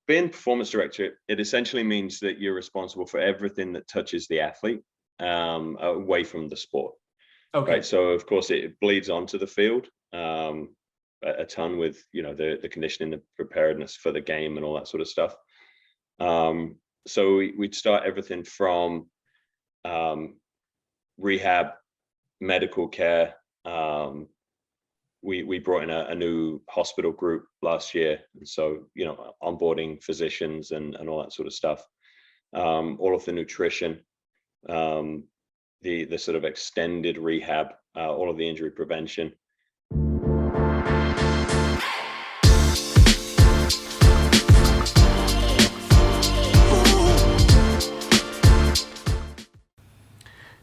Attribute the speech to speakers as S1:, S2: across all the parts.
S1: being performance director, it essentially means that you're responsible for everything that touches the athlete away from the sport.
S2: Okay.
S1: Right. So of course it bleeds onto the field a ton with, the conditioning, the preparedness for the game and all that sort of stuff. So we'd start everything from rehab, medical care. We brought in a new hospital group last year. And so, onboarding physicians and all that sort of stuff. All of the nutrition, the sort of extended rehab, all of the injury prevention.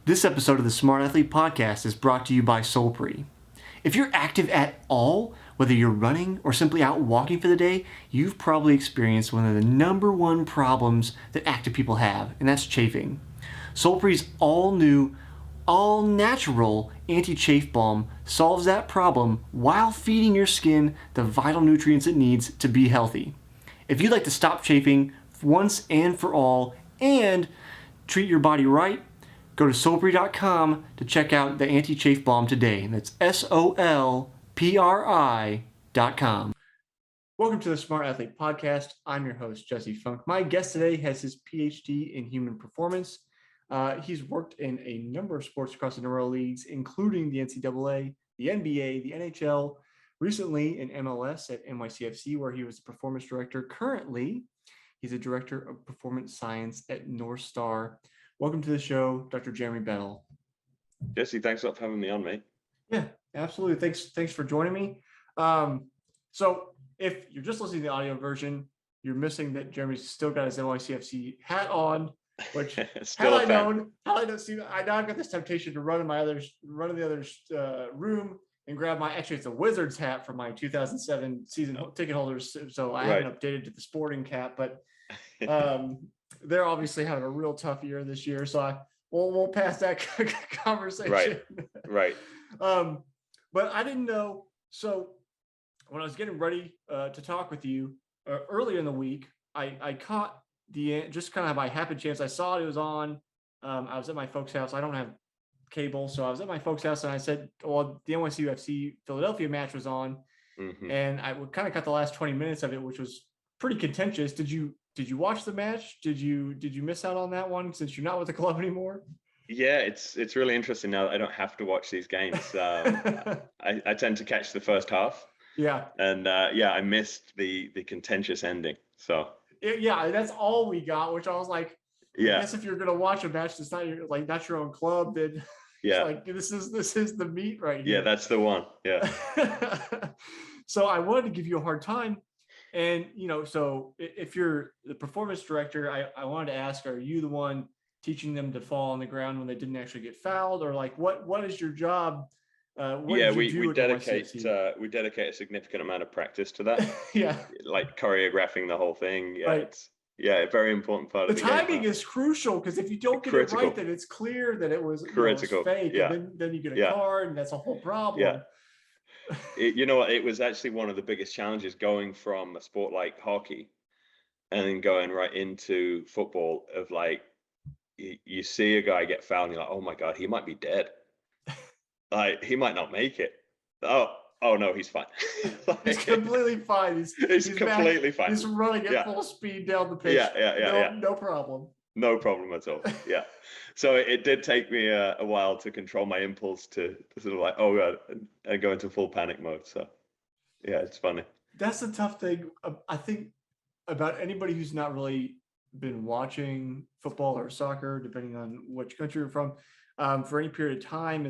S2: This episode of the Smart Athlete Podcast is brought to you by Solpre. If you're active at all, whether you're running or simply out walking for the day, you've probably experienced one of the number one problems that active people have, and that's chafing. Solpre's all-new, all-natural anti-chafe balm solves that problem while feeding your skin the vital nutrients it needs to be healthy. If you'd like to stop chafing once and for all and treat your body right, go to solpre.com to check out the anti-chafe balm today. That's SOLPRI.com. Welcome to the Smart Athlete Podcast. I'm your host, Jesse Funk. My guest today has his PhD in human performance. He's worked in a number of sports across the Neuro Leagues, including the NCAA, the NBA, the NHL, recently in MLS at NYCFC, where he was the performance director. Currently, he's a director of performance science at Northstarr. Welcome to the show, Dr. Jeremy Bettle.
S1: Jesse, thanks a lot for having me on, mate.
S2: Yeah, absolutely. Thanks for joining me. So if you're just listening to the audio version, you're missing that Jeremy's still got his NYCFC hat on, which
S1: still
S2: I've got this temptation to run in the other's room and grab actually it's a Wizards hat from my 2007 season ticket holders. So I haven't updated to the sporting cap, but they're obviously having a real tough year this year. So we'll pass that conversation.
S1: Right.
S2: But I didn't know. So when I was getting ready to talk with you earlier in the week, I caught just kind of by happen chance. I saw it was on. I was at my folks' house. I don't have cable, so I was at my folks' house, and I said, "Well, the NYCFC Philadelphia match was on," and I kind of got the last 20 minutes of it, which was pretty contentious. Did you watch the match? Did you miss out on that one since you're not with the club anymore?
S1: Yeah, it's really interesting now that I don't have to watch these games. I tend to catch the first half.
S2: Yeah.
S1: And I missed the contentious ending. So
S2: that's all we got. Which I was like, I guess if you're gonna watch a match that's not your own club, then this is the meat right here.
S1: Yeah, that's the one. Yeah.
S2: So I wanted to give you a hard time. And, so if you're the performance director, I wanted to ask, are you the one teaching them to fall on the ground when they didn't actually get fouled? Or what is your job?
S1: We dedicate a significant amount of practice to that.
S2: Yeah.
S1: Like choreographing the whole thing. Yeah.
S2: Right.
S1: A very important part of the
S2: timing is crucial, because if you don't get it right, then it's clear that it was
S1: critical.
S2: Fake. Yeah. And then you get a card, and that's a whole problem.
S1: Yeah. It was actually one of the biggest challenges going from a sport like hockey and then going right into football of you see a guy get fouled and you're like, oh my God, he might be dead. He might not make it. Oh no, he's fine.
S2: He's completely fine. He's
S1: completely fine.
S2: He's running at full speed down the pitch. No problem.
S1: No problem at all. Yeah. So it did take me a while to control my impulse to sort of oh God, and go into full panic mode. So yeah, it's funny.
S2: That's the tough thing, I think, about anybody who's not really been watching football or soccer, depending on which country you're from, for any period of time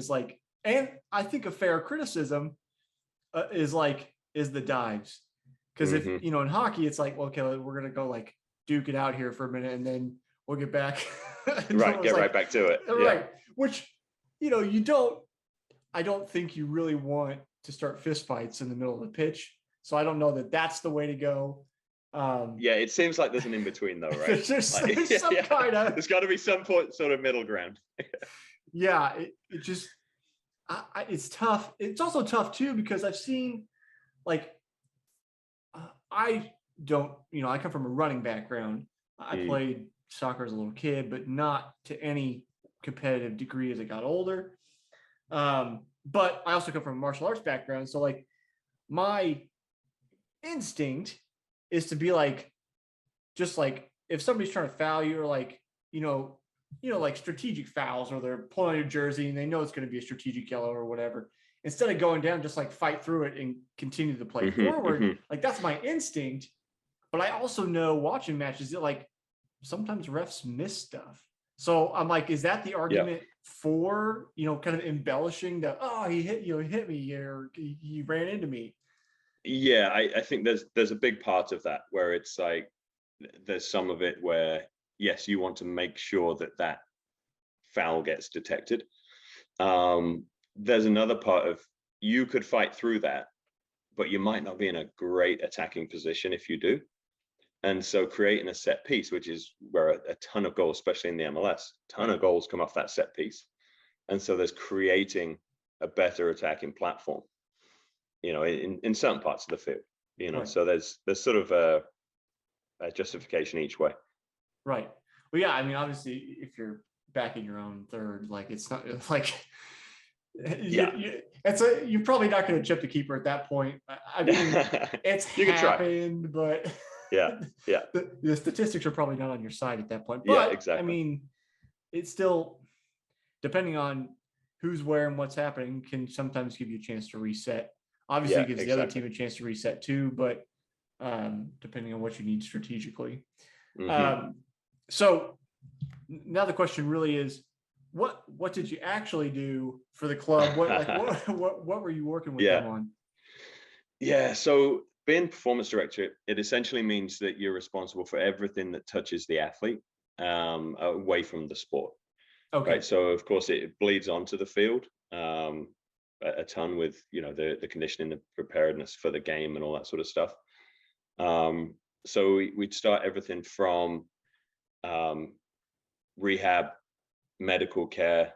S2: and I think a fair criticism is the dives. Because if, in hockey, it's okay, we're going to go duke it out here for a minute and then we'll get back.
S1: Right. Get right back to it.
S2: Right. Which, I don't think you really want to start fist fights in the middle of the pitch. So I don't know that that's the way to go.
S1: It seems like there's an in-between though, right?
S2: there's some kind of...
S1: There's got to be some sort of middle ground.
S2: Yeah, it just... it's tough. It's also tough too, because I've seen I don't, I come from a running background. I
S1: Mm.
S2: played soccer as a little kid, but not to any competitive degree as I got older. But I also come from a martial arts background. So like my instinct is to be like, just like if somebody's trying to foul you or like, like strategic fouls or they're pulling on your jersey and they know it's going to be a strategic yellow or whatever, instead of going down, just like fight through it and continue to play forward. Like that's my instinct. But I also know watching matches that like sometimes refs miss stuff. So I'm like, is that the argument for, kind of embellishing that, oh, he hit me or he ran into me?
S1: Yeah, I think there's a big part of that where it's like there's some of it where yes, you want to make sure that foul gets detected. There's another part of you could fight through that, but you might not be in a great attacking position if you do. And so creating a set piece, which is where a ton of goals, especially in the MLS, of goals come off that set piece. And so there's creating a better attacking platform, in certain parts of the field,
S2: Right.
S1: So there's sort of a justification each way.
S2: Right. Well, yeah, I mean, obviously if you're backing your own third, like it's not like, you're probably not going to chip the keeper at that point. I mean, it's happened, but the statistics are probably not on your side at that point. But exactly. I mean, it's still, depending on who's where and what's happening, can sometimes give you a chance to reset. Obviously, it gives the other team a chance to reset too, but depending on what you need strategically. So now the question really is, what did you actually do for the club? What were you working with them on?
S1: Yeah, so being performance director, it essentially means that you're responsible for everything that touches the athlete away from the sport. Okay. Right. So of course it bleeds onto the field a ton with the conditioning, the preparedness for the game, and all that sort of stuff. So we'd start everything from rehab, medical care.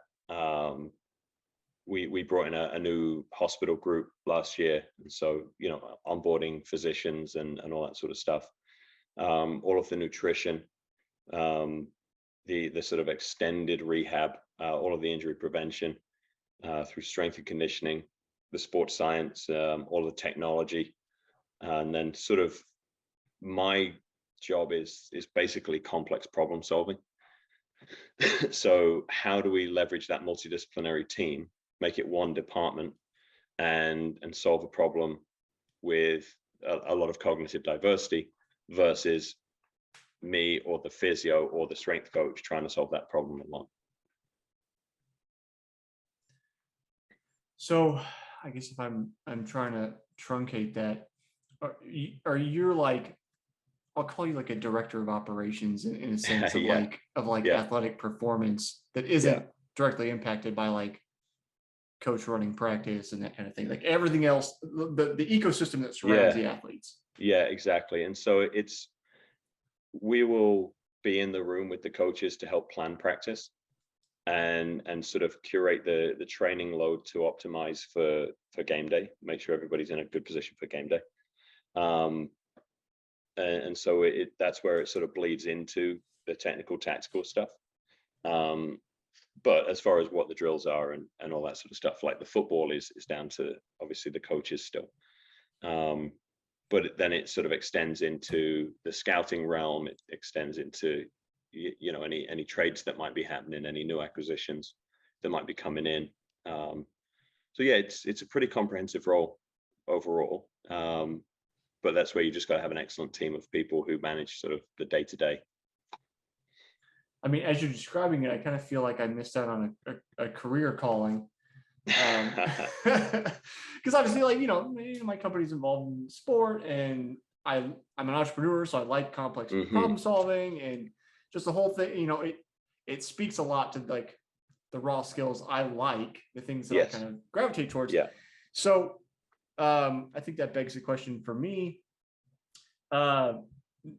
S1: We brought in a new hospital group last year, and so onboarding physicians and all that sort of stuff. All of the nutrition, the sort of extended rehab, all of the injury prevention through strength and conditioning, the sports science, all of the technology, and then sort of my job is basically complex problem solving. So how do we leverage that multidisciplinary team, make it one department, and solve a problem with a lot of cognitive diversity versus me or the physio or the strength coach trying to solve that problem alone.
S2: So I guess if I'm trying to truncate that, are you like, I'll call you like a director of operations in a sense of athletic performance that isn't directly impacted by like coach running practice and that kind of thing, like everything else, the ecosystem that surrounds the athletes.
S1: Yeah, exactly. And so we will be in the room with the coaches to help plan practice and sort of curate the training load to optimize for game day, make sure everybody's in a good position for game day. And so that's where it sort of bleeds into the technical, tactical stuff. But as far as what the drills are and all that sort of stuff, like the football is down to obviously the coaches still. But then it sort of extends into the scouting realm. It extends into any trades that might be happening, any new acquisitions that might be coming in. So yeah, it's a pretty comprehensive role overall. But that's where you just got to have an excellent team of people who manage sort of the day-to-day.
S2: I mean, as you're describing it, I kind of feel like I missed out on a career calling. Because obviously, like, my company's involved in sport and I'm an entrepreneur, so I like complex problem solving and just the whole thing, it speaks a lot to like the raw skills I like, the things that I kind of gravitate towards. Yeah. So I think that begs the question for me.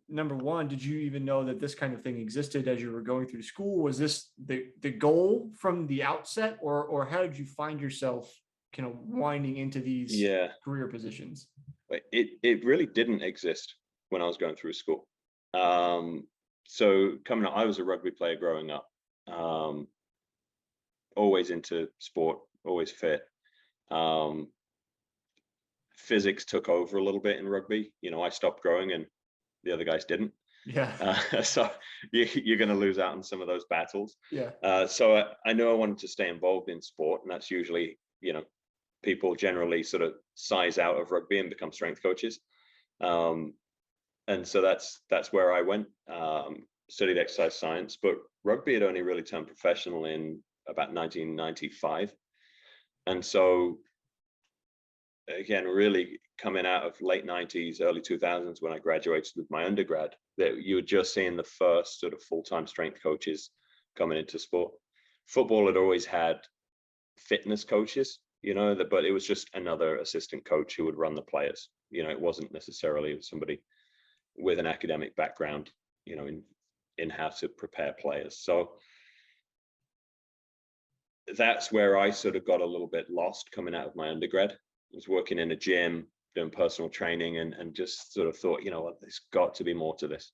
S2: Number one, did you even know that this kind of thing existed as you were going through school? Was this the goal from the outset, or how did you find yourself kind of winding into these career positions?
S1: It really didn't exist. when I was going through school. So coming up, I was a rugby player growing up, always into sport, always fit. Physics took over a little bit in rugby. I stopped growing and the other guys didn't.
S2: Yeah.
S1: So you're going to lose out on some of those battles.
S2: Yeah.
S1: So I knew I wanted to stay involved in sport, and that's usually, people generally sort of size out of rugby and become strength coaches. And so that's where I went, studied exercise science, but rugby had only really turned professional in about 1995. And so again, really coming out of late 90s, early 2000s, when I graduated with my undergrad, that you were just seeing the first sort of full-time strength coaches coming into sport. Football had always had fitness coaches, but it was just another assistant coach who would run the players. It wasn't necessarily somebody with an academic background, in how to prepare players. So that's where I sort of got a little bit lost coming out of my undergrad. I was working in a gym, doing personal training, and just sort of thought, there's got to be more to this.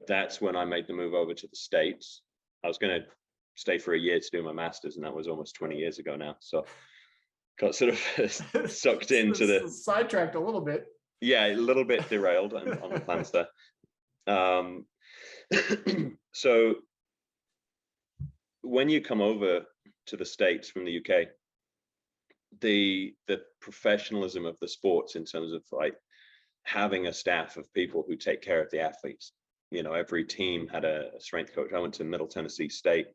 S1: That's when I made the move over to the States. I was going to stay for a year to do my master's, and that was almost 20 years ago now. So got sort of sucked into the
S2: sidetracked a little bit.
S1: Yeah, a little bit derailed on the plans there. So when you come over to the States from the UK, the professionalism of the sports in terms of like having a staff of people who take care of the athletes. Every team had a strength coach. I went to Middle Tennessee State,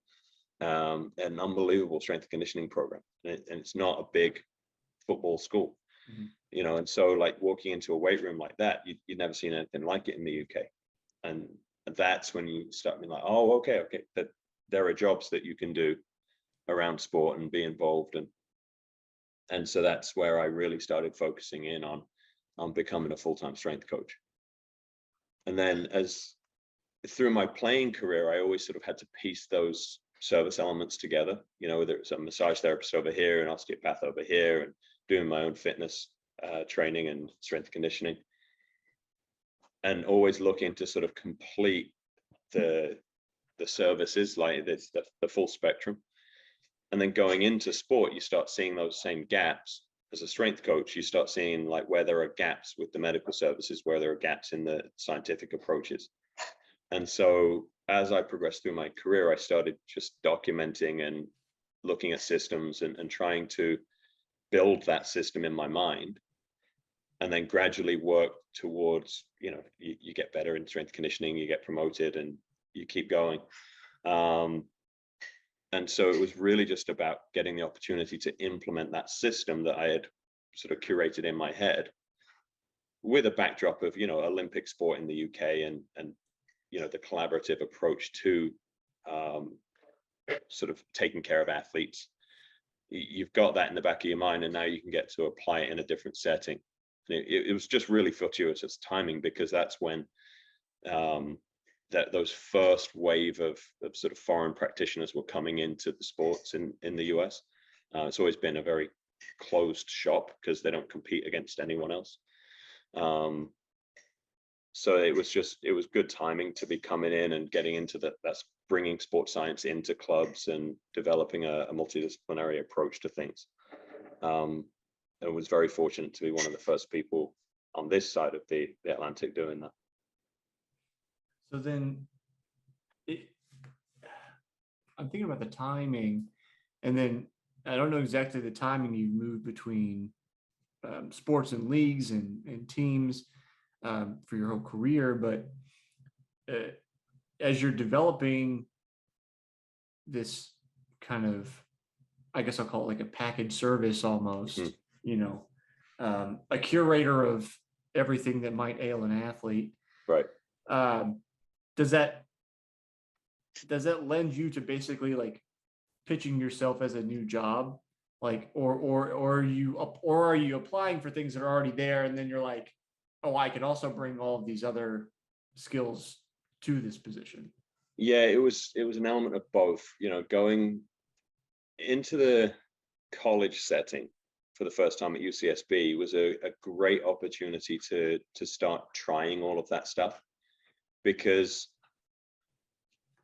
S1: an unbelievable strength and conditioning program, and it's not a big football school. Mm-hmm. And so like walking into a weight room like that, you'd never seen anything like it in the UK. And that's when you start being like, oh, okay, that there are jobs that you can do around sport and be involved. And so that's where I really started focusing in on becoming a full-time strength coach. And then through my playing career, I always sort of had to piece those service elements together, whether it's a massage therapist over here, an osteopath over here, and doing my own fitness training and strength conditioning, and always looking to sort of complete the services, like the full spectrum. And then going into sport, you start seeing those same gaps. As a strength coach, you start seeing like where there are gaps with the medical services, where there are gaps in the scientific approaches. And so as I progressed through my career, I started just documenting and looking at systems and trying to build that system in my mind, and then gradually work towards, you get better in strength conditioning, you get promoted, and you keep going. And so it was really just about getting the opportunity to implement that system that I had sort of curated in my head, with a backdrop of, Olympic sport in the UK and the collaborative approach to sort of taking care of athletes. You've got that in the back of your mind, and now you can get to apply it in a different setting. It was just really fortuitous timing, because that's when those first wave of sort of foreign practitioners were coming into the sports in the US. It's always been a very closed shop because they don't compete against anyone else. So it was good timing to be coming in and getting into that's bringing sports science into clubs and developing a multidisciplinary approach to things. I was very fortunate to be one of the first people on this side of the Atlantic doing that.
S2: So then I'm thinking about the timing, and then I don't know exactly the timing you moved between sports and leagues and teams for your whole career, but as you're developing this kind of, I guess I'll call it like a package service almost, a curator of everything that might ail an athlete.
S1: Right.
S2: Does that lend you to basically like pitching yourself as a new job, like, or are you applying for things that are already there, and then you're like, oh, I can also bring all of these other skills to this position?
S1: Yeah, it was an element of both. Going into the college setting, for the first time at UCSB was a great opportunity to start trying all of that stuff, because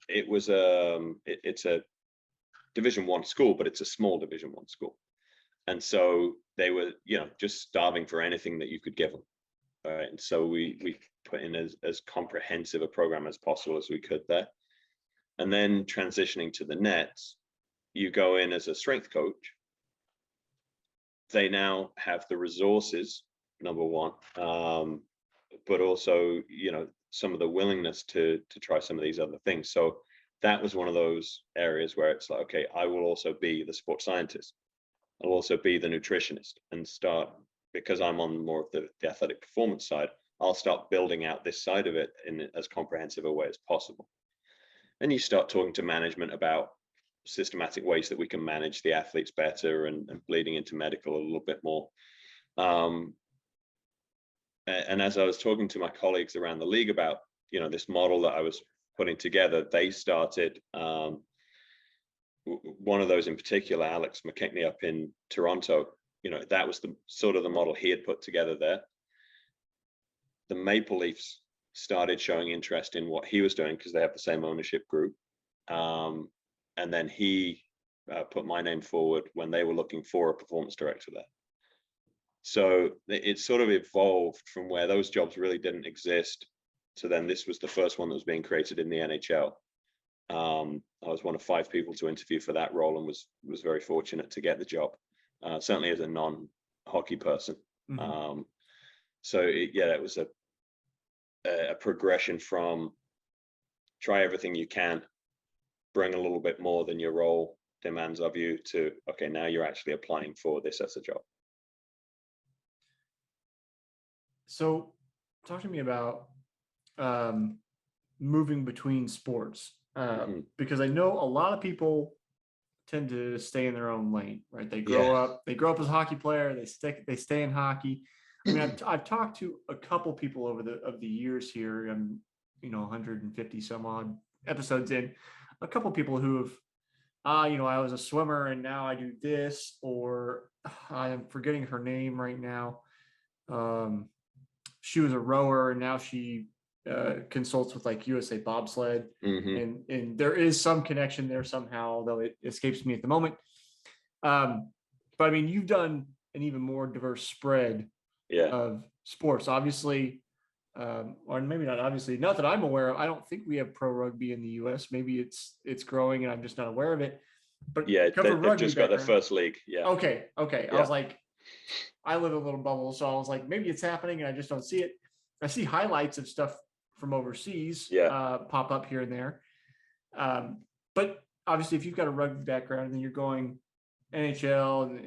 S1: it was it's a Division I school, but it's a small Division I school. And so they were, just starving for anything that you could give them. Right. And so we put in as comprehensive a program as possible as we could there. And then transitioning to the Nets, you go in as a strength coach. They now have the resources, number one, but also, some of the willingness to try some of these other things. So that was one of those areas where it's like, okay, I will also be the sports scientist. I'll also be the nutritionist, and start, because I'm on more of the athletic performance side, I'll start building out this side of it in as comprehensive a way as possible. And you start talking to management about systematic ways that we can manage the athletes better, and bleeding into medical a little bit more. And as I was talking to my colleagues around the league about, this model that I was putting together, they started, one of those in particular, Alex McKechnie up in Toronto, that was the sort of the model he had put together there. The Maple Leafs started showing interest in what he was doing because they have the same ownership group. And then he put my name forward when they were looking for a performance director there. So it sort of evolved from where those jobs really didn't exist to then this was the first one that was being created in the NHL. I was one of 5 people to interview for that role, and was very fortunate to get the job, certainly as a non-hockey person. Mm-hmm. It was a progression from try everything you can, bring a little bit more than your role demands of you, to, okay, now you're actually applying for this as a job.
S2: So talk to me about moving between sports, because I know a lot of people tend to stay in their own lane, right? They grow up as a hockey player, they stay in hockey. I mean, I've talked to a couple people over the years here, and 150 some odd episodes in, a couple people who have, I was a swimmer and now I do this, or I am forgetting her name right now. She was a rower and now she consults with like USA Bobsled, and there is some connection there somehow, though it escapes me at the moment. But I mean, you've done an even more diverse spread of sports, obviously, or maybe not obviously, not that I'm aware of. I don't think we have pro rugby in the US. Maybe it's growing and I'm just not aware of it. But
S1: they've just got their first league.
S2: Okay. I was like, I live in a little bubble, so I was like, maybe it's happening and I just don't see it. I see highlights of stuff from overseas pop up here and there. But obviously, if you've got a rugby background and then you're going NHL and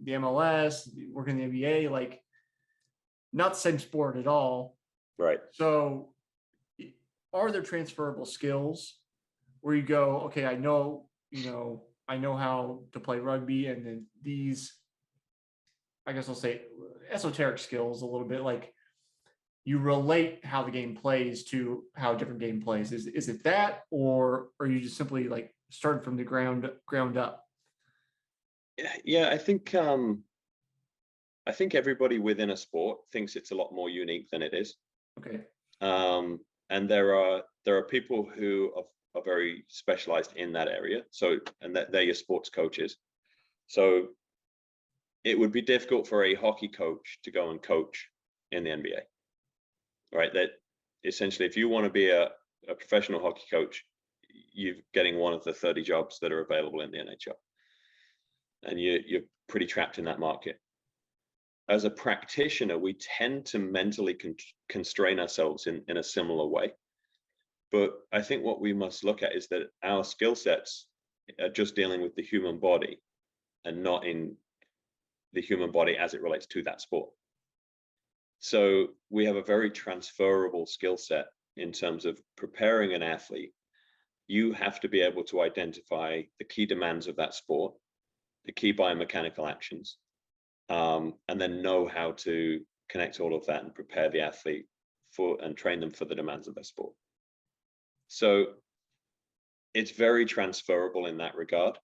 S2: the MLS, working in the NBA, like, not the same sport at all.
S1: Right.
S2: So are there transferable skills where you go, okay, I know how to play rugby, and then these, I guess I'll say, esoteric skills a little bit, like you relate how the game plays to how a different game plays. Is it that, or are you just simply like starting from the ground up?
S1: Yeah, I think everybody within a sport thinks it's a lot more unique than it is.
S2: Okay.
S1: And there are people who are very specialized in that area. So, and they're your sports coaches. So it would be difficult for a hockey coach to go and coach in the NBA, right? That essentially, if you want to be a professional hockey coach, you're getting one of the 30 jobs that are available in the NHL. And you're pretty trapped in that market. As a practitioner, we tend to mentally constrain ourselves in a similar way. But I think what we must look at is that our skill sets are just dealing with the human body and not in the human body as it relates to that sport. So we have a very transferable skill set in terms of preparing an athlete. You have to be able to identify the key demands of that sport, the key biomechanical actions, and then know how to connect all of that and prepare the athlete and train them for the demands of their sport. So it's very transferable in that regard.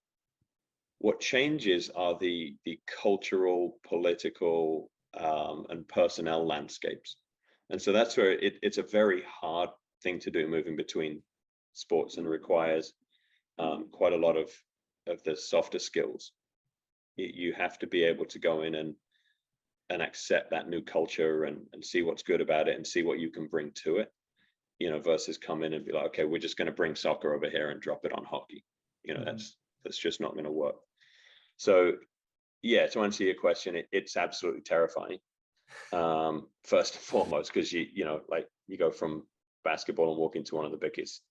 S1: What changes are the cultural, political, and personnel landscapes. And so that's where it's a very hard thing to do, moving between sports, and requires quite a lot of the softer skills. You have to be able to go in and accept that new culture, and see what's good about it, and see what you can bring to it, versus come in and be like, okay, we're just going to bring soccer over here and drop it on hockey. That's just not going to work. So yeah, to answer your question, it's absolutely terrifying. First and foremost, because like you go from basketball and walk into one of the biggest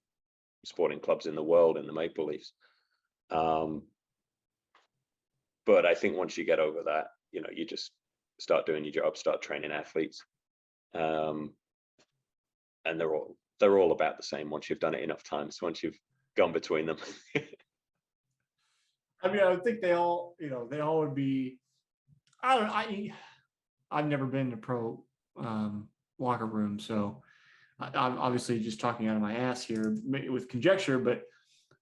S1: sporting clubs in the world in the Maple Leafs. But I think once you get over that, you just start doing your job, start training athletes. And they're all about the same once you've done it enough times, once you've gone between them.
S2: I mean, I would think they all would be. I've never been to pro locker room, so I'm obviously just talking out of my ass here with conjecture, but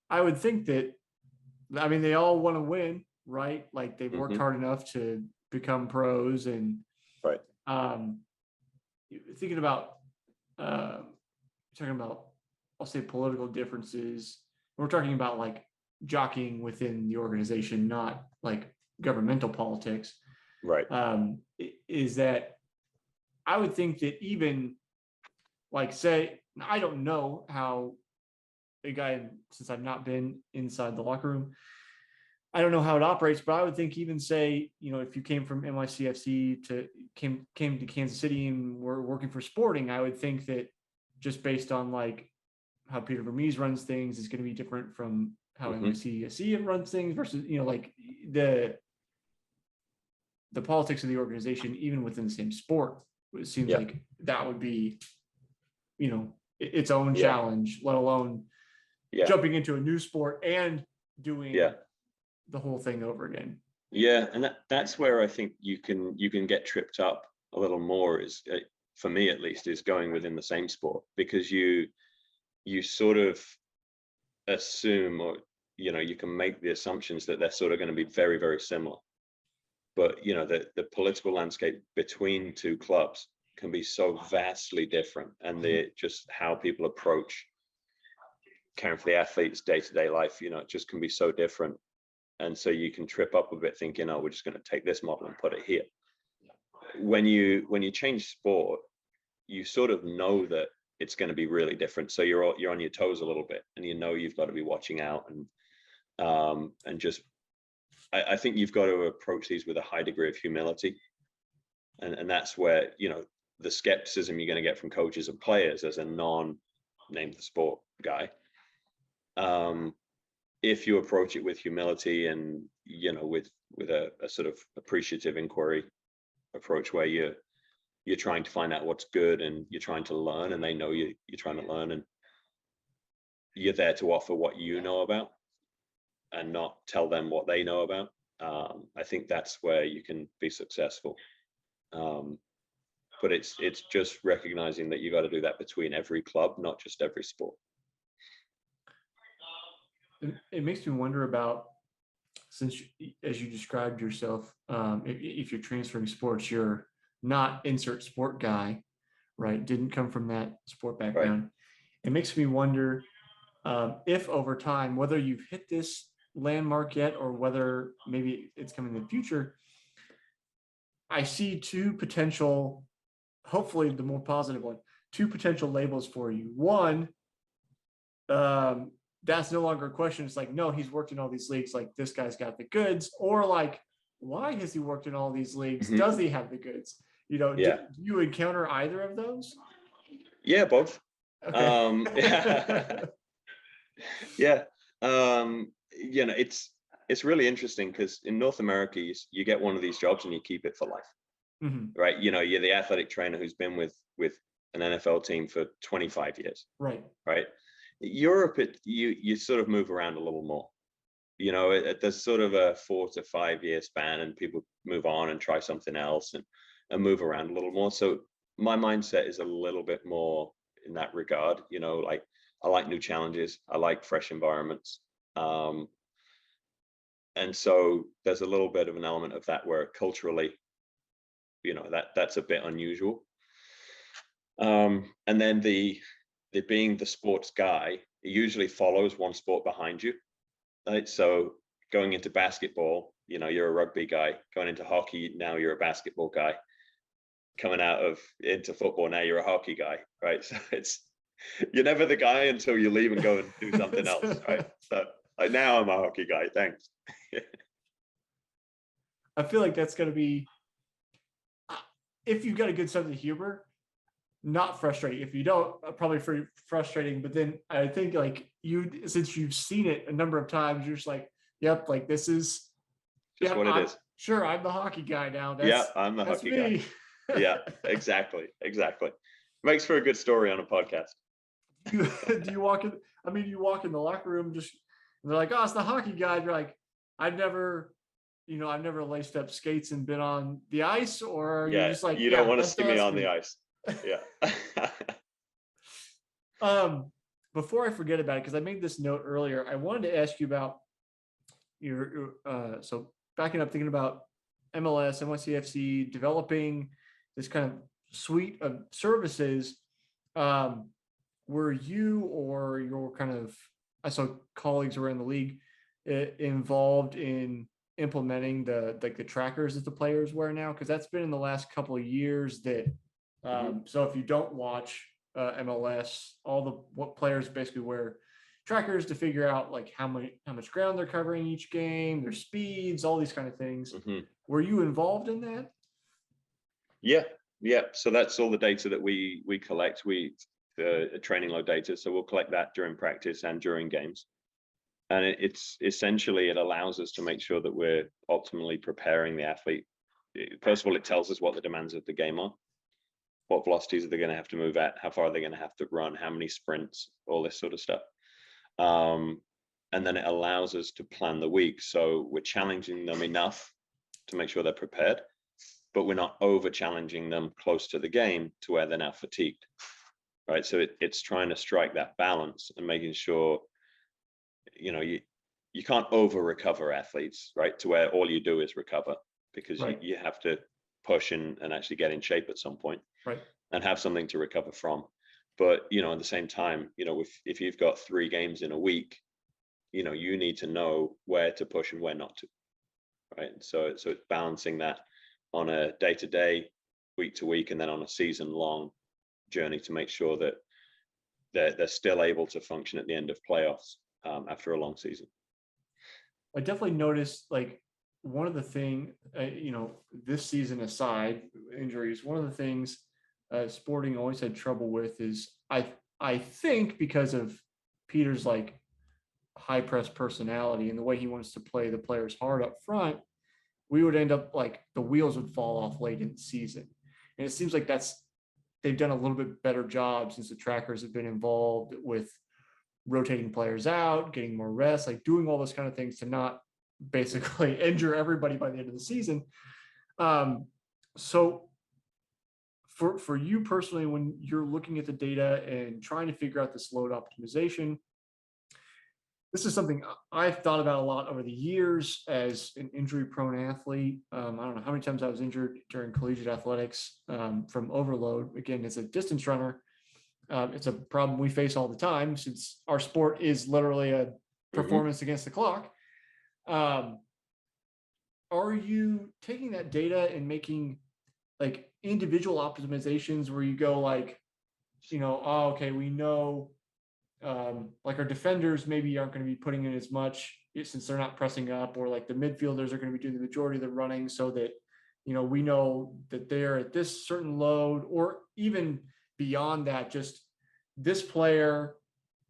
S2: I would think that, I mean, they all want to win, right? Like they've worked hard enough to become pros, and
S1: right.
S2: Thinking about talking about, I'll say, political differences. We're talking about like jockeying within the organization, not like governmental politics.
S1: Right.
S2: Is that I would think that even like, say, I don't know how a guy, since I've not been inside the locker room, I don't know how it operates, but I would think even say, if you came from NYCFC came to Kansas City and were working for Sporting, I would think that just based on like how Peter Vermees runs things is going to be different from how NYCFC runs things versus, like the politics of the organization, even within the same sport. It seems like that would be, its own challenge, let alone jumping into a new sport and doing the whole thing over again.
S1: Yeah, and that's where I think you can get tripped up a little more, is for me at least, is going within the same sport, because you sort of assume, or you can make the assumptions that they're sort of going to be very, very similar. But the political landscape between two clubs can be so vastly different, and just how people approach caring for the athletes' day-to-day life, it just can be so different. And so you can trip up a bit thinking, oh, we're just going to take this model and put it here. When you change sport, you sort of know that it's going to be really different. So you're on your toes a little bit, and you've got to be watching out, and just I think you've got to approach these with a high degree of humility. And that's where, the skepticism you're going to get from coaches and players as a non-name the sport guy. If you approach it with humility and, with a sort of appreciative inquiry approach, where you're trying to find out what's good, and you're trying to learn, and they know you're trying to learn, and you're there to offer what you know about and not tell them what they know about. I think that's where you can be successful. But it's just recognizing that you got to do that between every club, not just every sport.
S2: It makes me wonder about, since as you described yourself, if you're transferring sports, you're not insert sport guy, right? Didn't come from that sport background. Right. It makes me wonder if over time, whether you've hit this landmark yet, or whether maybe it's coming in the future. I see two potential, hopefully the more positive one, two potential labels for you. One, that's no longer a question. It's like, no, he's worked in all these leagues. Like, this guy's got the goods. Or like, why has he worked in all these leagues? Mm-hmm. Does he have the goods? Do you encounter either of those?
S1: Yeah, both.
S2: Okay.
S1: Yeah. It's really interesting, because in North America, you get one of these jobs and you keep it for life. Mm-hmm. Right? You're the athletic trainer who's been with an NFL team for 25 years.
S2: Right.
S1: Europe, you sort of move around a little more. There's sort of a 4 to 5 year span, and people move on and try something else and move around a little more. So my mindset is a little bit more in that regard. Like, I like new challenges. I like fresh environments. And so there's a little bit of an element of that where culturally, that's a bit unusual. And then the being the sports guy, it usually follows one sport behind you, right? So going into basketball, you're a rugby guy. Going into hockey, now you're a basketball guy. Coming into football, now you're a hockey guy, right? So you're never the guy until you leave and go and do something else, right? So like now I'm a hockey guy. Thanks.
S2: I feel like that's going to be, if you've got a good sense of humor, not frustrating. If you don't, probably frustrating. But then I think like since you've seen it a number of times, you're just like, yep, like this is
S1: just what it is.
S2: Sure, I'm the hockey guy now.
S1: I'm the hockey
S2: me.
S1: guy. Yeah, exactly. Makes for a good story on a podcast.
S2: Do you walk in? I mean, you walk in the locker room, and they're like, "Oh, it's the hockey guy." And you're like, I've never laced up skates and been on the ice, or you're just like,
S1: you don't want to see me on the ice. Yeah.
S2: Before I forget about it, because I made this note earlier, I wanted to ask you about your so backing up, thinking about MLS, NYCFC developing this kind of suite of services. Were you or your I saw colleagues around the league involved in implementing the trackers that the players wear now? Because that's been in the last couple of years that so if you don't watch MLS, what players basically wear trackers to figure out like how much ground they're covering each game, their speeds, all these kind of things. Were you involved in that?
S1: Yeah. So that's all the data that we collect. Training load data. So we'll collect that during practice and during games. And it's essentially, it allows us to make sure that we're optimally preparing the athlete. First of all, it tells us what the demands of the game are, what velocities are they going to have to move at, how far are they going to have to run, how many sprints, all this sort of stuff. And then it allows us to plan the week. So we're challenging them enough to make sure they're prepared, but we're not over challenging them close to the game to where they're now fatigued, right? So it's trying to strike that balance and making sure, you can't over recover athletes, right? To where all you do is recover, because right. you have to push and actually get in shape at some point,
S2: right,
S1: and have something to recover from. But, at the same time, if you've got 3 games in a week, you need to know where to push and where not to, right? So it's balancing that on a day-to-day, week-to-week, and then on a season-long journey to make sure that they're still able to function at the end of playoffs after a long season.
S2: I definitely noticed, like, one of the things, this season aside, injuries, one of the things Sporting always had trouble with is, I think because of Peter's like high press personality and the way he wants to play the players hard up front, we would end up like the wheels would fall off late in the season. And it seems like they've done a little bit better job since the trackers have been involved with rotating players out, getting more rest, like doing all those kind of things to not basically injure everybody by the end of the season. So for you personally, when you're looking at the data and trying to figure out this load optimization, this is something I've thought about a lot over the years as an injury-prone athlete. I don't know how many times I was injured during collegiate athletics from overload. Again, as a distance runner, it's a problem we face all the time since our sport is literally a performance against the clock. Are you taking that data and making like individual optimizations where you go like, okay, we know like our defenders maybe aren't going to be putting in as much since they're not pressing up, or like the midfielders are going to be doing the majority of the running, so that we know that they're at this certain load, or even beyond that, just this player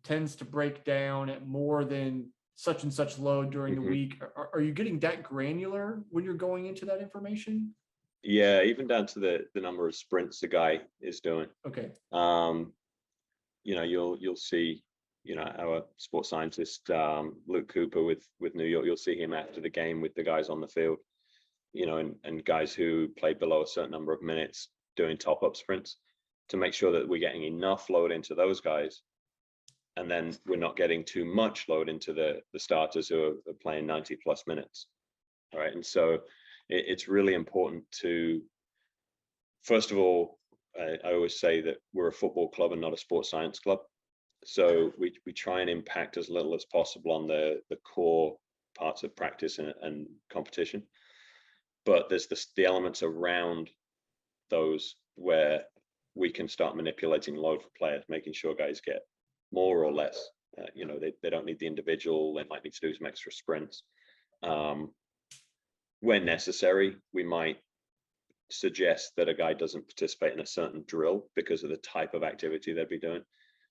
S2: tends to break down at more than such and such load during the week. Are you getting that granular when you're going into that information?
S1: Yeah, even down to the number of sprints the guy is doing.
S2: Okay.
S1: You'll see, our sports scientist, Luke Cooper with New York, you'll see him after the game with the guys on the field, and guys who play below a certain number of minutes doing top-up sprints to make sure that we're getting enough load into those guys and then we're not getting too much load into the starters who are playing 90 plus minutes. All right. And so it's really important to, first of all, I always say that we're a football club and not a sports science club. So we try and impact as little as possible on the core parts of practice and competition. But there's the elements around those where we can start manipulating load for players, making sure guys get more or less. They don't need the individual. They might need to do some extra sprints. When necessary, we might suggest that a guy doesn't participate in a certain drill because of the type of activity they'd be doing.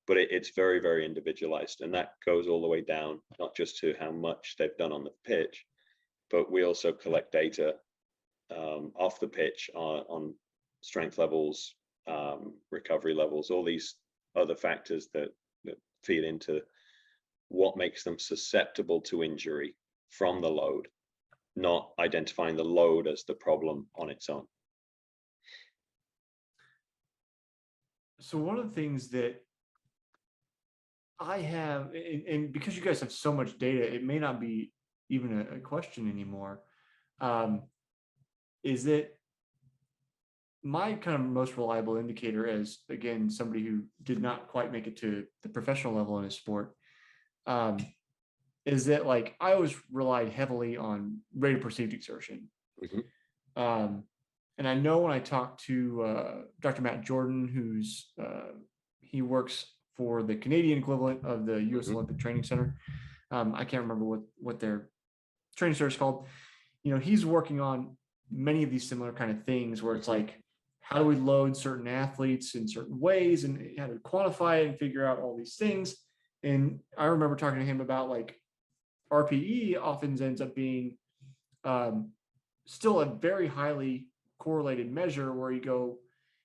S1: But it's very, very individualized. And that goes all the way down, not just to how much they've done on the pitch, but we also collect data off the pitch on strength levels, recovery levels, all these other factors that feed into what makes them susceptible to injury from the load, not identifying the load as the problem on its own.
S2: So one of the things that I have, and because you guys have so much data, it may not be even a question anymore, is that my kind of most reliable indicator, as again, somebody who did not quite make it to the professional level in a sport, is that like I always relied heavily on rate of perceived exertion.
S1: Mm-hmm.
S2: And I know when I talked to Dr. Matt Jordan, who's he works for the Canadian equivalent of the U.S.
S1: Mm-hmm.
S2: Olympic Training Center. I can't remember what their training center is called. He's working on many of these similar kind of things where it's like, how do we load certain athletes in certain ways and how to quantify it and figure out all these things. And I remember talking to him about like RPE often ends up being still a very highly correlated measure where you go,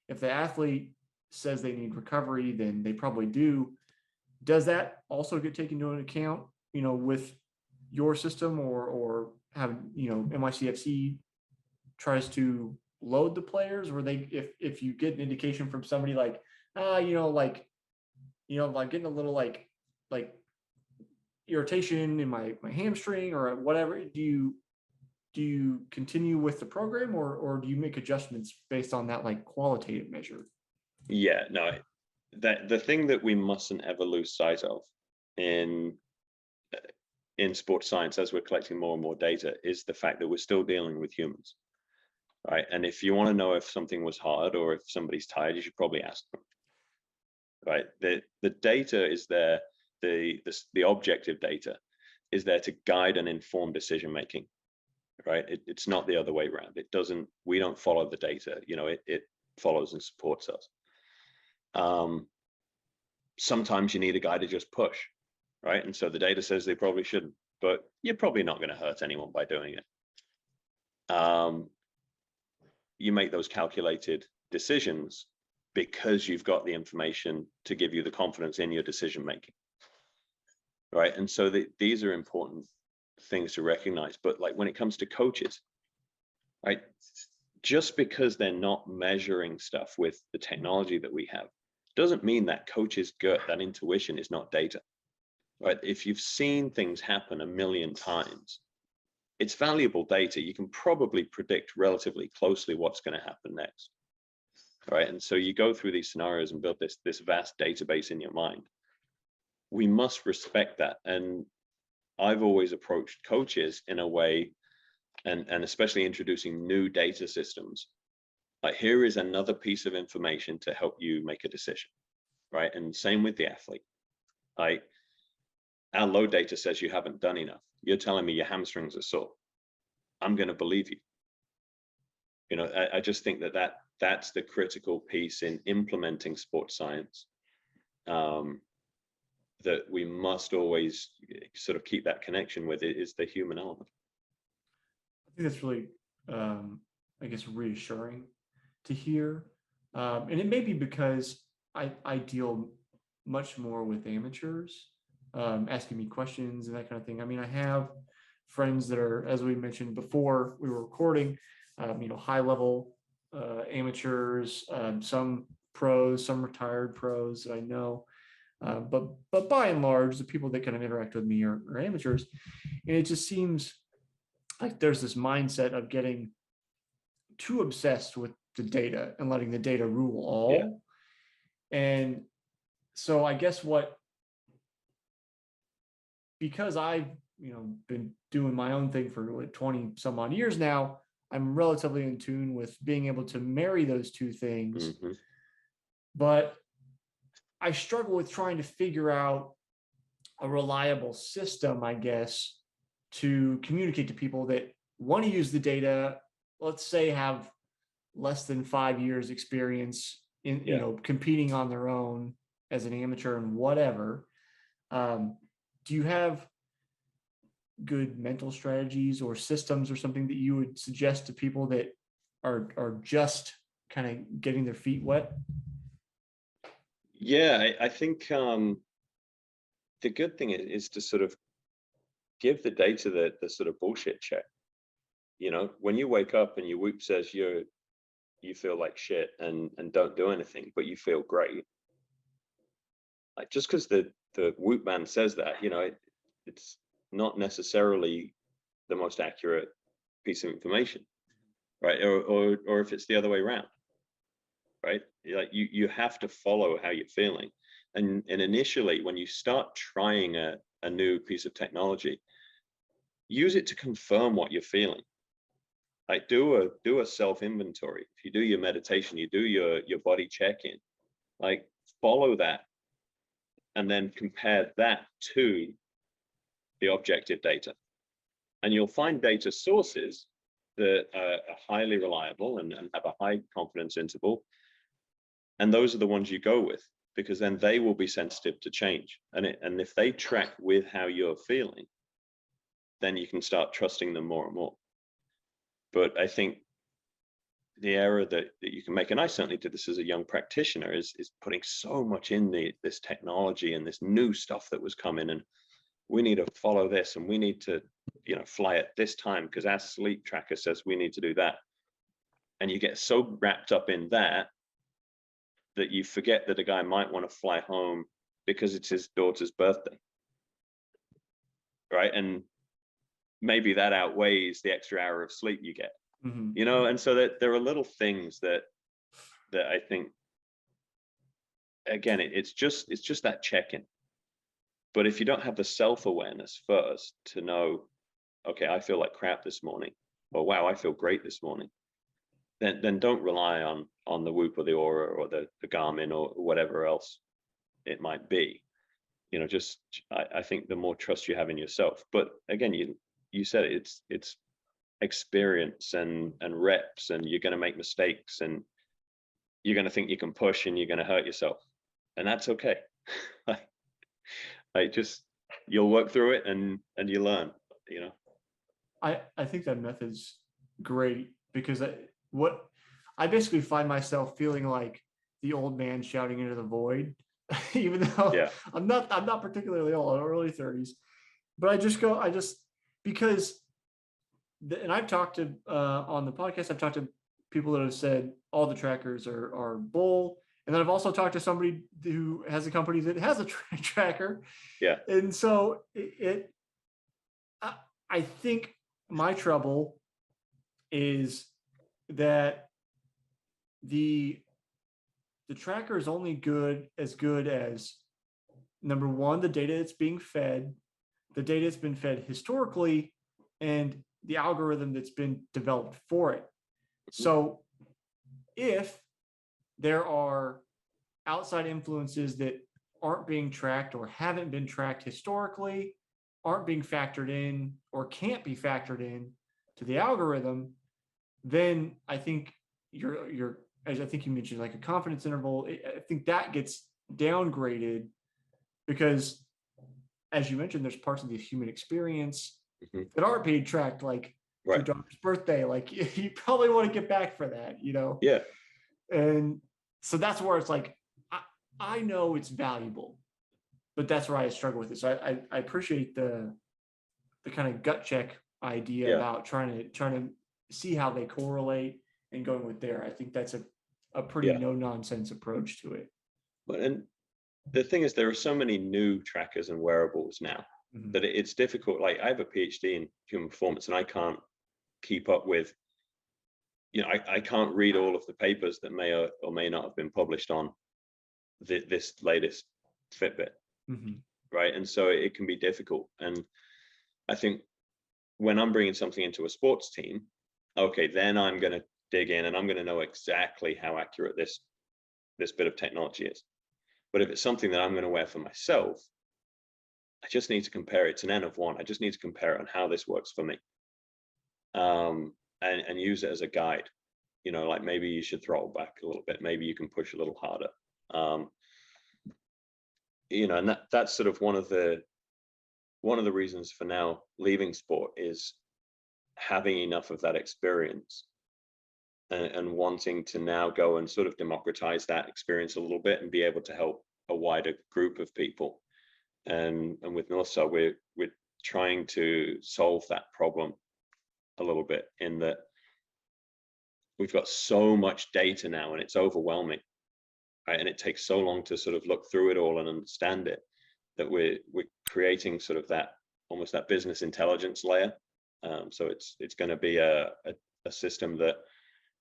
S2: if the athlete says they need recovery, then they probably do. Does that also get taken into account, with your system or have, NYCFC tries to load the players where they, if you get an indication from somebody like, like getting a little like irritation in my hamstring or whatever, do you continue with the program or do you make adjustments based on that like qualitative measure?
S1: Yeah, no, the thing that we mustn't ever lose sight of in sports science as we're collecting more and more data is the fact that we're still dealing with humans, right? And if you want to know if something was hard or if somebody's tired, you should probably ask them, right? The data is there, the objective data is there to guide and inform decision making, right? It's not the other way around. We don't follow the data, it follows and supports us. Sometimes you need a guy to just push, right? And so the data says they probably shouldn't, but you're probably not going to hurt anyone by doing it. You make those calculated decisions because you've got the information to give you the confidence in your decision making, right? And so these are important things to recognize. But like when it comes to coaches, right, just because they're not measuring stuff with the technology that we have doesn't mean that coach's gut, that intuition is not data, right? If you've seen things happen a million times, it's valuable data. You can probably predict relatively closely what's going to happen next, right? And so you go through these scenarios and build this vast database in your mind. We must respect that. And I've always approached coaches in a way, and especially introducing new data systems, like here is another piece of information to help you make a decision, right? And same with the athlete. Like our load data says you haven't done enough. You're telling me your hamstrings are sore. I'm going to believe you. I just think that's the critical piece in implementing sports science, that we must always sort of keep that connection with. It is the human element.
S2: I think that's really, I guess, reassuring to hear. And it may be because I deal much more with amateurs asking me questions and that kind of thing. I mean, I have friends that are, as we mentioned before we were recording, high level amateurs, some pros, some retired pros that I know. But by and large, the people that kind of interact with me are amateurs, and it just seems like there's this mindset of getting too obsessed with the data and letting the data rule all.
S1: Yeah.
S2: And so I guess because I've been doing my own thing for 20 some odd years now, I'm relatively in tune with being able to marry those two things.
S1: Mm-hmm.
S2: But I struggle with trying to figure out a reliable system, I guess, to communicate to people that want to use the data, let's say have less than 5 years experience in competing on their own as an amateur and whatever. Do you have good mental strategies or systems or something that you would suggest to people that are just kind of getting their feet wet?
S1: Yeah, I think the good thing is to sort of give the data the sort of bullshit check. When you wake up and your Whoop says you feel like shit and don't do anything, but you feel great. Like just because the Whoop man says that, it's not necessarily the most accurate piece of information, right? Or if it's the other way around, right? Like you have to follow how you're feeling, and initially when you start trying a new piece of technology, use it to confirm what you're feeling. Like do a self inventory. If you do your meditation, you do your body check-in, like follow that and then compare that to the objective data. And you'll find data sources that are highly reliable and have a high confidence interval. And those are the ones you go with, because then they will be sensitive to change. And if they track with how you're feeling, then you can start trusting them more and more. But I think the error that you can make, and I certainly did this as a young practitioner, is putting so much in this technology and this new stuff that was coming, and we need to follow this and we need to fly at this time because our sleep tracker says we need to do that. And you get so wrapped up in that you forget that a guy might want to fly home because it's his daughter's birthday, right? And maybe that outweighs the extra hour of sleep you get.
S2: Mm-hmm.
S1: And so that there are little things that I think, again, it's just that check-in. But if you don't have the self-awareness first to know, okay, I feel like crap this morning, or wow, I feel great this morning, then don't rely on the Whoop or the Aura or the Garmin or whatever else it might be. I think the more trust you have in yourself. But again, you said it's experience and reps, and you're going to make mistakes, and you're going to think you can push, and you're going to hurt yourself, and that's okay. Just you'll work through it and you learn.
S2: I think that method's great, because I basically find myself feeling like the old man shouting into the void, even though I'm not particularly old, I'm early 30s, but because and I've talked to on the podcast, I've talked to people that have said all the trackers are bull. And then I've also talked to somebody who has a company that has a tracker.
S1: Yeah.
S2: And so I think my trouble is that the tracker is only good as number one, the data it's being fed, the data it's been fed historically, and the algorithm that's been developed for it. So if there are outside influences that aren't being tracked or haven't been tracked historically, aren't being factored in or can't be factored in to the algorithm, then I think as I think you mentioned, like a confidence interval, I think that gets downgraded, because as you mentioned, there's parts of the human experience that aren't being tracked, like your daughter's birthday. Like you probably want to get back for that,
S1: Yeah.
S2: And so that's where it's like, I know it's valuable, but that's where I struggle with it. So I appreciate the kind of gut check idea about trying to see how they correlate and going with there. I think that's a pretty no nonsense approach to it.
S1: But and the thing is, there are so many new trackers and wearables now that it's difficult. Like, I have a PhD in human performance, and I can't keep up with, I can't read all of the papers that may or may not have been published on this latest Fitbit, right? And so it can be difficult. And I think when I'm bringing something into a sports team, okay, then I'm going to dig in and I'm going to know exactly how accurate this bit of technology is. But if it's something that I'm going to wear for myself, I just need to compare it. It's an N of one. I just need to compare it on how this works for me, and use it as a guide. Like, maybe you should throttle back a little bit. Maybe you can push a little harder. And that's sort of one of the reasons for now leaving sport, is having enough of that experience and wanting to now go and sort of democratize that experience a little bit and be able to help a wider group of people. And with Northstarr, we're trying to solve that problem a little bit, in that we've got so much data now and it's overwhelming, right? And it takes so long to sort of look through it all and understand it, that we're creating sort of that, almost that business intelligence layer. So it's going to be a system that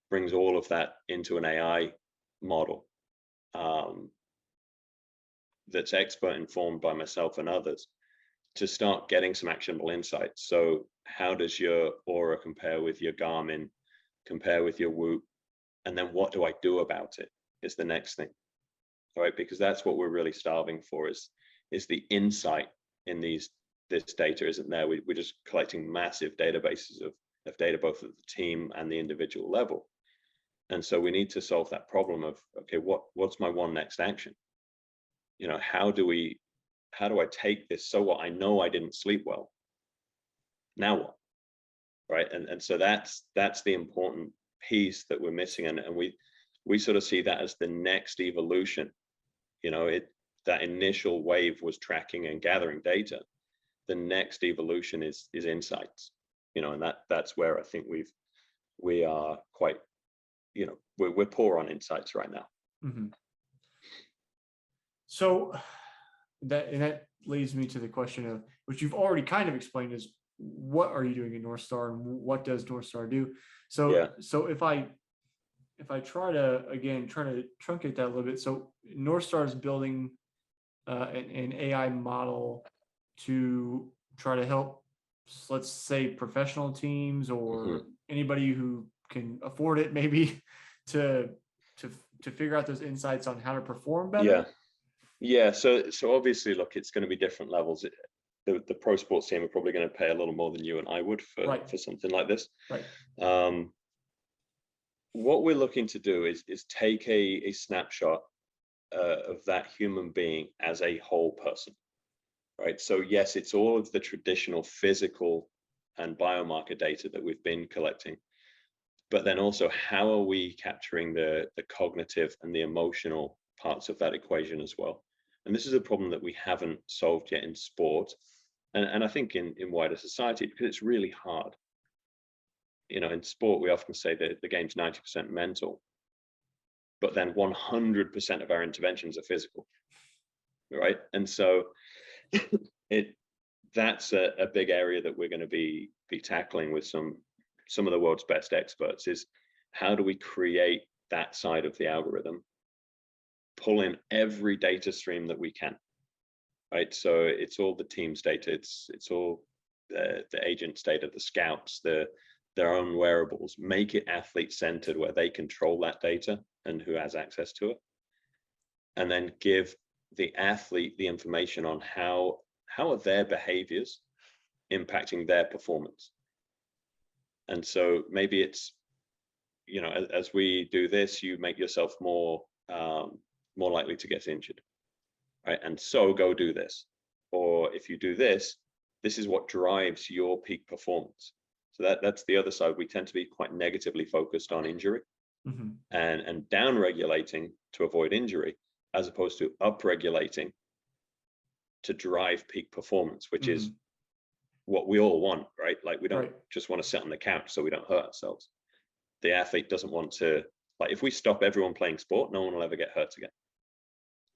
S1: brings all of that into an AI model, that's expert informed by myself and others, to start getting some actionable insights. So how does your Aura compare with your Garmin, compare with your Whoop? And then what do I do about it is the next thing, all right? Because that's what we're really starving for, is the insight in this data isn't there. We're just collecting massive databases of data, both at the team and the individual level. And so we need to solve that problem of, okay, what's my one next action? How do I take this? So what? I know I didn't sleep well. Now what? Right. And so that's the important piece that we're missing. And we sort of see that as the next evolution. That initial wave was tracking and gathering data. The next evolution is insights. And that's where I think we are quite, we're poor on insights right now.
S2: So that leads me to the question of, which you've already kind of explained, is what are you doing in Northstarr and what does Northstarr do? So if I try to truncate that a little bit, so Northstarr is building an AI model to try to help, let's say, professional teams or anybody who can afford it, maybe, to figure out those insights on how to perform better.
S1: Yeah. So obviously, look, it's going to be different levels. The pro sports team are probably going to pay a little more than you and I would for something like this.
S2: Right.
S1: What we're looking to do is take a snapshot of that human being as a whole person, right? So yes, it's all of the traditional physical and biomarker data that we've been collecting, but then also how are we capturing the cognitive and the emotional parts of that equation as well? And this is a problem that we haven't solved yet in sport, and I think in wider society, because it's really hard. In sport, we often say that the game's 90% mental, but then 100% of our interventions are physical, right? And so that's a big area that we're going to be tackling with some of the world's best experts, is how do we create that side of the algorithm, pull in every data stream that we can, right? So it's all the team's data, it's all the agent's data, the scouts, their own wearables, make it athlete centered, where they control that data and who has access to it, and then give the athlete the information on how are their behaviors impacting their performance. And so maybe it's, as we do this, you make yourself more likely to get injured, right? And so go do this. Or if you do this, this is what drives your peak performance. So that's the other side. We tend to be quite negatively focused on injury and down regulating to avoid injury, as opposed to up regulating to drive peak performance, which is what we all want, right? Like, we don't just want to sit on the couch so we don't hurt ourselves. The athlete doesn't want to, like, if we stop everyone playing sport, no one will ever get hurt again.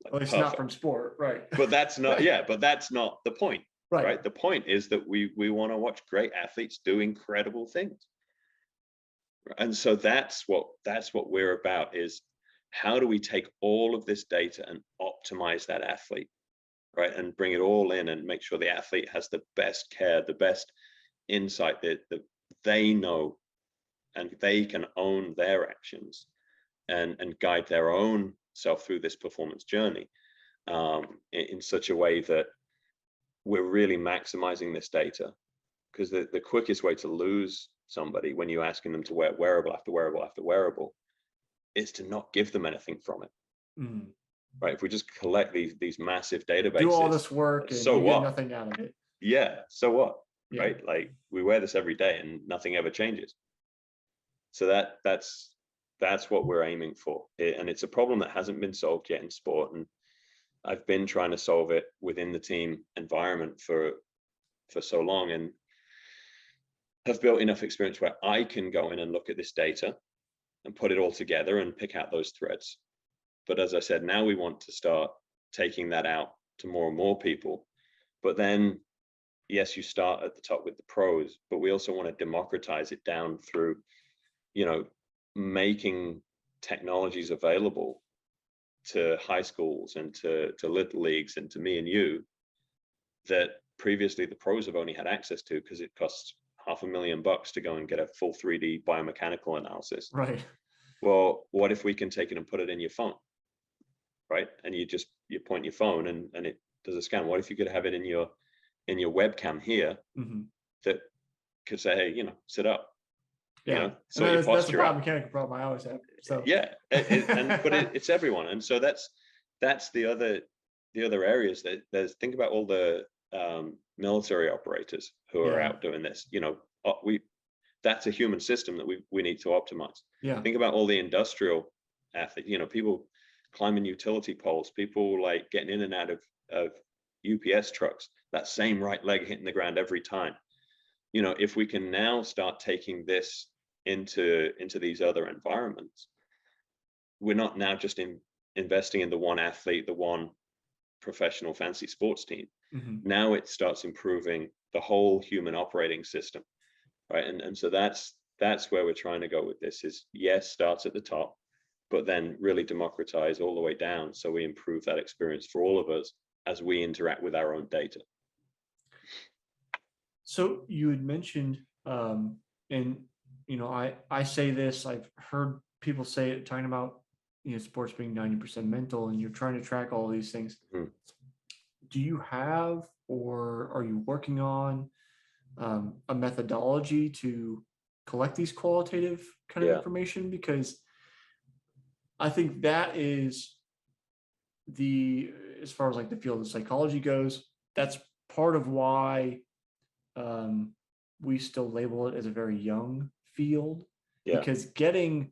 S2: Well, it's not from sport, right?
S1: But that's not, yeah, but that's not the point,
S2: Right.
S1: right? The point is that we want to watch great athletes do incredible things. And so that's what we're about, is how do we take all of this data and optimize that athlete, right? And bring it all in and make sure the athlete has the best care, the best insight that they know, and they can own their actions and guide their own self through this performance journey in such a way that we're really maximizing this data. Because the quickest way to lose somebody when you're asking them to wear wearable after wearable after wearable is to not give them anything from it. Right? If we just collect these massive databases,
S2: do all this work and
S1: so
S2: you
S1: what?
S2: get nothing out of it.
S1: Yeah, so what?
S2: Yeah.
S1: Right? Like, we wear this every day and nothing ever changes. So that's what we're aiming for. And it's a problem that hasn't been solved yet in sport. And I've been trying to solve it within the team environment for so long, and have built enough experience where I can go in and look at this data and put it all together and pick out those threads. But as I said, now we want to start taking that out to more and more people. But then, yes, you start at the top with the pros, but we also want to democratize it down through, making technologies available to high schools and to little leagues and to me and you, that previously the pros have only had access to because it costs $500,000 to go and get a full 3D biomechanical analysis.
S2: Right.
S1: Well, what if we can take it and put it in your phone, right? And you point your phone and it does a scan. What if you could have it in your webcam here that could say, hey, sit up.
S2: Yeah.
S1: So
S2: that's a biomechanical problem I always have. So
S1: yeah, but it's everyone, and so that's the other areas that there's. Think about all the military operators who are out doing this. That's a human system that we need to optimize.
S2: Yeah.
S1: Think about all the industrial athletes. People climbing utility poles, people like getting in and out of UPS trucks. That same right leg hitting the ground every time. If we can now start taking this into these other environments, we're not now just investing in the one athlete, the one professional fancy sports team. Now it starts improving the whole human operating system, right? And so that's where we're trying to go with this. Is yes, starts at the top, but then really democratize all the way down, so we improve that experience for all of us as we interact with our own data.
S2: So you had mentioned, and I say this, I've heard people say it, talking about sports being 90% mental, and you're trying to track all these things. Do you have, or are you working on a methodology to collect these qualitative kind of information? Because I think that is as far as like the field of psychology goes, that's part of why we still label it as a very young field, because getting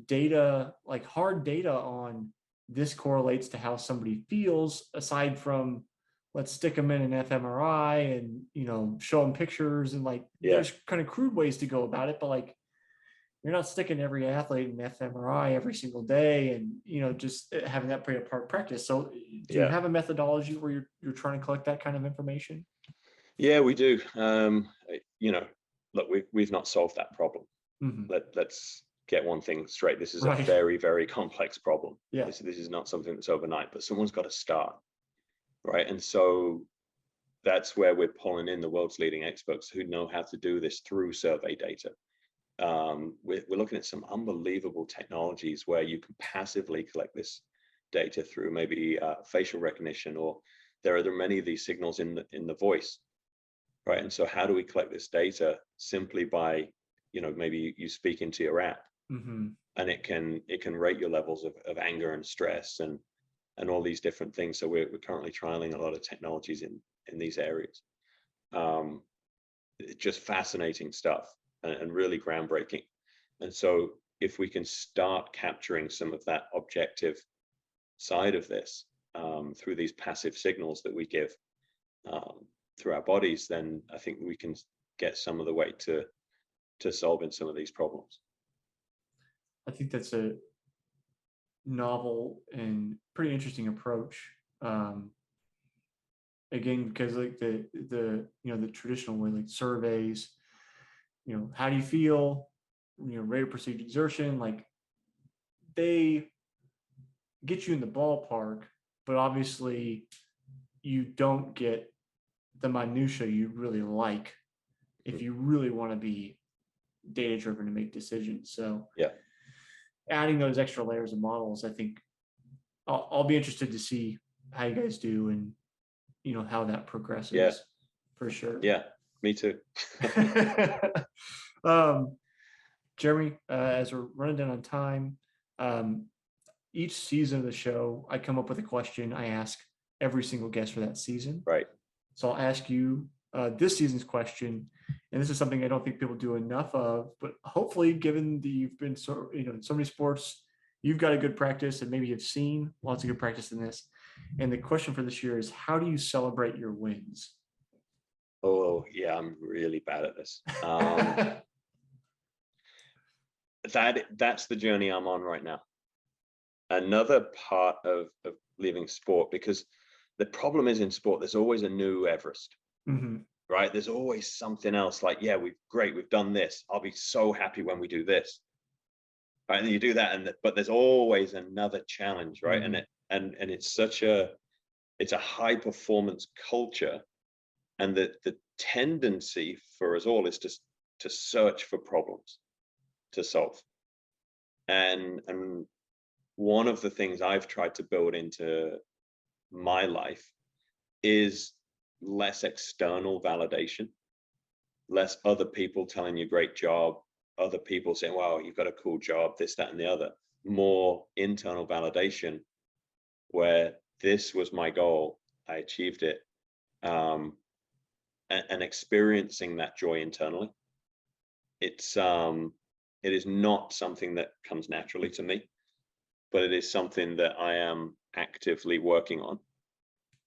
S2: data, like hard data on this correlates to how somebody feels, aside from let's stick them in an fMRI and show them pictures, and there's kind of crude ways to go about it, but like you're not sticking every athlete in fMRI every single day and just having that play a part of practice. So do you have a methodology where you're trying to collect that kind of information? Yeah,
S1: we do. Look, we've not solved that problem. Let's get one thing straight. This is a very, very complex problem. This is not something that's overnight, but someone's got to start, right? And so that's where we're pulling in the world's leading experts who know how to do this through survey data. We're looking at some unbelievable technologies where you can passively collect this data through maybe facial recognition, or there are many of these signals in the voice, right? And so how do we collect this data? Simply by maybe you speak into your app, and it can rate your levels of anger and stress and all these different things. So we're currently trialing a lot of technologies in these areas. It's just fascinating stuff and really groundbreaking. And so if we can start capturing some of that objective side of this through these passive signals that we give through our bodies, then I think we can get some of the way to solving some of these problems.
S2: I think novel and pretty interesting approach. Again, because like the traditional way, like surveys, how do you feel, rate of perceived exertion, like they get you in the ballpark, but obviously you don't get the minutia you really like if you really want to be data driven to make decisions. So
S1: yeah,
S2: adding those extra layers of models, I think I'll be interested to see how you guys do and how that progresses for sure.
S1: Yeah, me too.
S2: Jeremy, as we're running down on time, each season of the show, I come up with a question I ask every single guest for that season.
S1: Right.
S2: So I'll ask you this season's question, and this is something I don't think people do enough of, but hopefully, given that you've been in so many sports, you've got a good practice, and maybe you've seen lots of good practice in this. And the question for this year is, how do you celebrate your wins?
S1: Oh yeah, I'm really bad at this. That's the journey I'm on right now. Another part of leaving sport, because the problem is in sport, there's always a new Everest, right? There's always something else like, yeah, we've done this. I'll be so happy when we do this. Right. And you do that, but there's always another challenge, right? And it's it's a high performance culture. And the tendency for us all is to search for problems to solve. And one of the things I've tried to build into my life is less external validation, less other people telling you great job, other people saying, wow, you've got a cool job, this, that, and the other. More internal validation where this was my goal, I achieved it, and experiencing that joy internally. It is not something that comes naturally to me, but it is something that I am actively working on.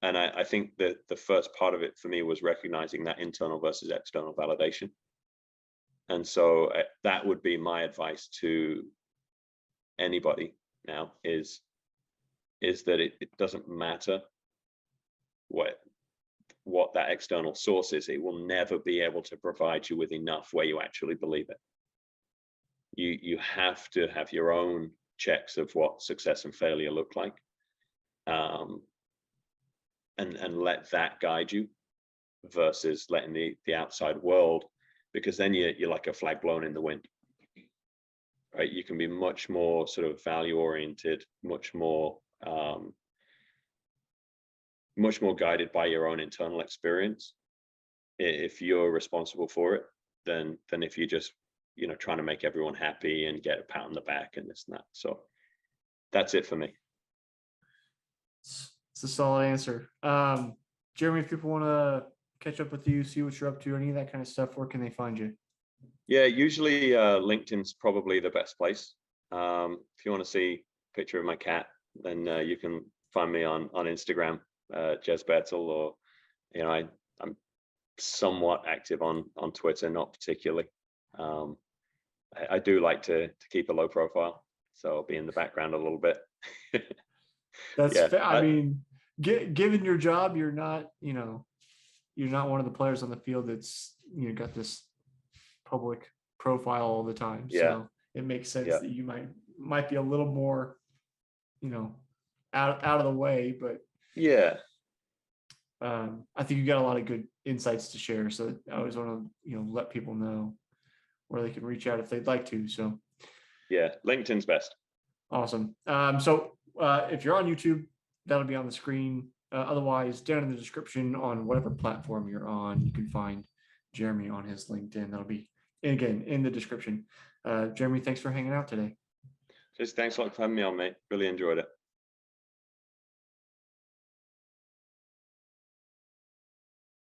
S1: And I think that the first part of it for me was recognizing that internal versus external validation. And so that would be my advice to anybody now is that it doesn't matter what that external source is. It will never be able to provide you with enough where you actually believe it. You have to have your own checks of what success and failure look like, and let that guide you versus letting the outside world, because then you're like a flag blown in the wind, right? You can be much more sort of value oriented, much more guided by your own internal experience if you're responsible for it than if you just trying to make everyone happy and get a pat on the back and this and that. So that's it for me.
S2: It's a solid answer. Jeremy, if people want to catch up with you, see what you're up to, any of that kind of stuff, where can they find you?
S1: Yeah, usually LinkedIn's probably the best place. If you want to see a picture of my cat, then you can find me on Instagram, Bettle, or I'm somewhat active on Twitter, not particularly. I do like to keep a low profile, so I'll be in the background a little bit.
S2: That's fair. I mean, given your job, you're not one of the players on the field that's got this public profile all the time. So it makes sense that you might be a little more out of the way, but I think you got a lot of good insights to share. So I always want to let people know where they can reach out if they'd like to. So
S1: LinkedIn's best.
S2: Awesome. So if you're on YouTube, that'll be on the screen. Otherwise, down in the description on whatever platform you're on, you can find Jeremy on his LinkedIn. That'll be, again, in the description. Jeremy, thanks for hanging out today.
S1: Just thanks a lot for having me on, mate. Really enjoyed it.